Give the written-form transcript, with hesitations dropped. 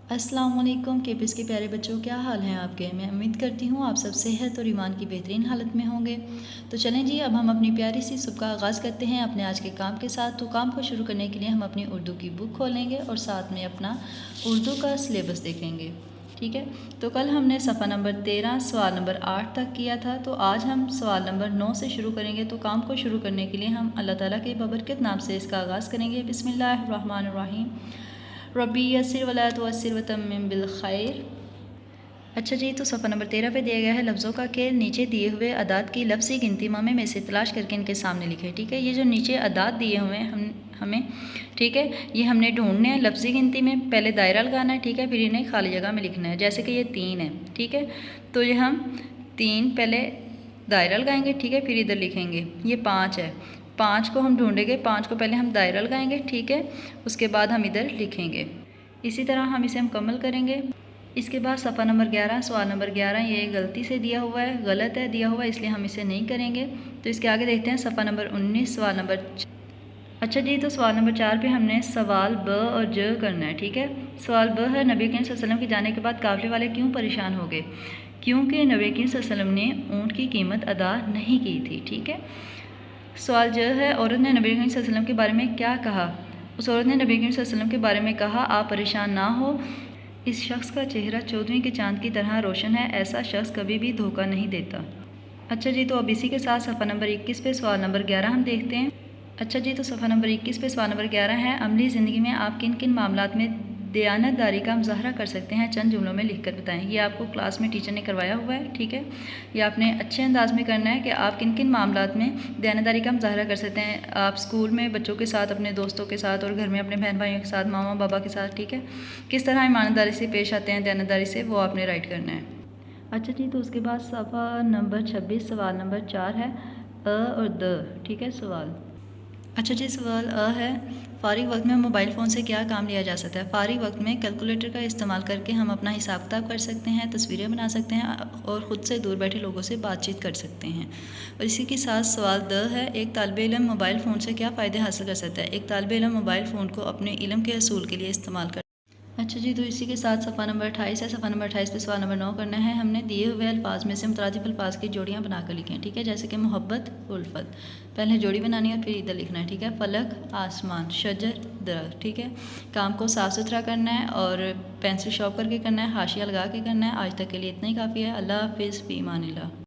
अस्सलाम वालेकुम केपीएस के प्यारे बच्चों, क्या हाल हैं आपके। मैं उम्मीद करती हूँ आप सब सेहत और ईमान की बेहतरीन हालत में होंगे। तो चलें जी, अब हम अपनी प्यारी सी सुबह का आगाज़ करते हैं अपने आज के काम के साथ। तो काम को शुरू करने के लिए हम अपनी उर्दू की बुक खोलेंगे और साथ में अपना उर्दू का सिलेबस देखेंगे। ठीक है, तो कल हमने सफ़ा नंबर 13 सवाल नंबर 8 तक किया था। तो आज हम सवाल नंबर 9 से शुरू करेंगे। तो काम को शुरू करने के लिए हम अल्लाह ताला के बबरकत नाम से इसका आगाज़ करेंगे। बिस्मिल्लाहिर्रहमानिर्रहीम। रब्बी यस्सिर वला तुअस्सिर वतम्मिम बिल खैर। अच्छा जी, तो सफ़ा नंबर 13 पे दिया गया है लफ्ज़ों का खेल। नीचे दिए हुए अदाद की लफ्ज़ी गिनती मामे में से तलाश करके इनके सामने लिखे। ठीक है, ये जो नीचे अदाद दिए हुए हैं हमें, ठीक है, ये हमने ढूंढने हैं लफ्ज़ी गिनती में। पहले दायरा लगाना है, ठीक है, फिर इन्हें खाली जगह में लिखना है। जैसे कि ये 3 है, ठीक है, तो ये हम 3 पहले दायरा लगाएंगे, ठीक है, फिर इधर लिखेंगे। ये 5 है, 5 को हम ढूंढेंगे, 5 को पहले हम दायरा लगाएंगे, ठीक है, उसके बाद हम इधर लिखेंगे। इसी तरह हम इसे मुकम्मल करेंगे। इसके बाद सफ़ा नंबर 11 सवाल नंबर 11 ये गलती से दिया हुआ है, गलत है दिया हुआ है, इसलिए हम इसे नहीं करेंगे। तो इसके आगे देखते हैं सफ़ा नंबर 19 सवाल नंबर। अच्छा जी, तो सवाल नंबर 4 पे हमने सवाल ब और ज करना है। ठीक है, सवाल ब है नबी करीम सल्लल्लाहु अलैहि वसल्लम के जाने के बाद काफ़िले वाले क्यों परेशान हो गए? क्योंकि नबी करीम सल्लल्लाहु अलैहि वसल्लम ने ऊँट की कीमत अदा नहीं की थी। ठीक है, सवाल ज है औरत ने नबी करीम सल्लल्लाहु अलैहि वसल्लम के बारे में क्या कहा? उस औरत ने नबी करीम सल्लल्लाहु अलैहि वसल्लम के बारे में कहा, आप परेशान ना हो, इस शख्स का चेहरा 14वीं के चांद की तरह रोशन है, ऐसा शख्स कभी भी धोखा नहीं देता। अच्छा जी, तो अब इसी के साथ सफ़ा नंबर 21 पे सवाल नंबर 11 हम देखते हैं। अच्छा जी, तो सफ़ा नंबर 21 पे सवाल नंबर 11 है अमली ज़िंदगी में आप किन किन मामलात में दयानतदारी का मुज़ाहरा कर सकते हैं, चंद जुमलों में लिख कर बताएँ। ये आपको क्लास में टीचर ने करवाया हुआ है। ठीक है, ये आपने अच्छे अंदाज में करना है कि आप किन किन मामलात में दयानतदारी का मुज़ाहरा कर सकते हैं। आप स्कूल में बच्चों के साथ, अपने दोस्तों के साथ, और घर में अपने बहन भाइयों के साथ, मामा बाबा के साथ, ठीक है, किस तरह ईमानदारी से पेश आते हैं, दयानतदारी से, वो आपने राइट करना है। अच्छा जी, तो उसके बाद सफ़ा नंबर 26 सवाल नंबर 4 है अ और द। ठीक है, सवाल। अच्छा जी, सवाल अ है फ़ारिग वक्त में मोबाइल फ़ोन से क्या काम लिया जा सकता है? फ़ारिग वक्त में कैलकुलेटर का इस्तेमाल करके हम अपना हिसाब किताब कर सकते हैं, तस्वीरें बना सकते हैं और ख़ुद से दूर बैठे लोगों से बातचीत कर सकते हैं। और इसी के साथ सवाल द है एक तालिब इल्म मोबाइल फ़ोन से क्या फ़ायदे हासिल कर सकता है? एक तालिब इल्म मोबाइल फ़ोन को अपने इल्म के हसूल के लिए इस्तेमाल कर। अच्छा जी, तो इसी के साथ सफ़ा नंबर 28 है। सफ़ा नंबर 28 पे सवाल नंबर 9 करना है। हमने दिए हुए अल्फाज में से मुतरादिफ अल्फाज की जोड़ियाँ बनाकर लिखें। ठीक है, जैसे कि मोहब्बत, उल्फत, पहले जोड़ी बनानी है और फिर इधर लिखना है। ठीक है, फलक, आसमान, शजर, दरख्त। ठीक है, काम को साफ़ सुथरा करना है और पेंसिल शॉर्प करके करना है, हाशिया लगा के करना है। आज तक के लिए इतना ही काफ़ी है। अल्लाह हाफिज़, फ़ी अमानिल्लाह।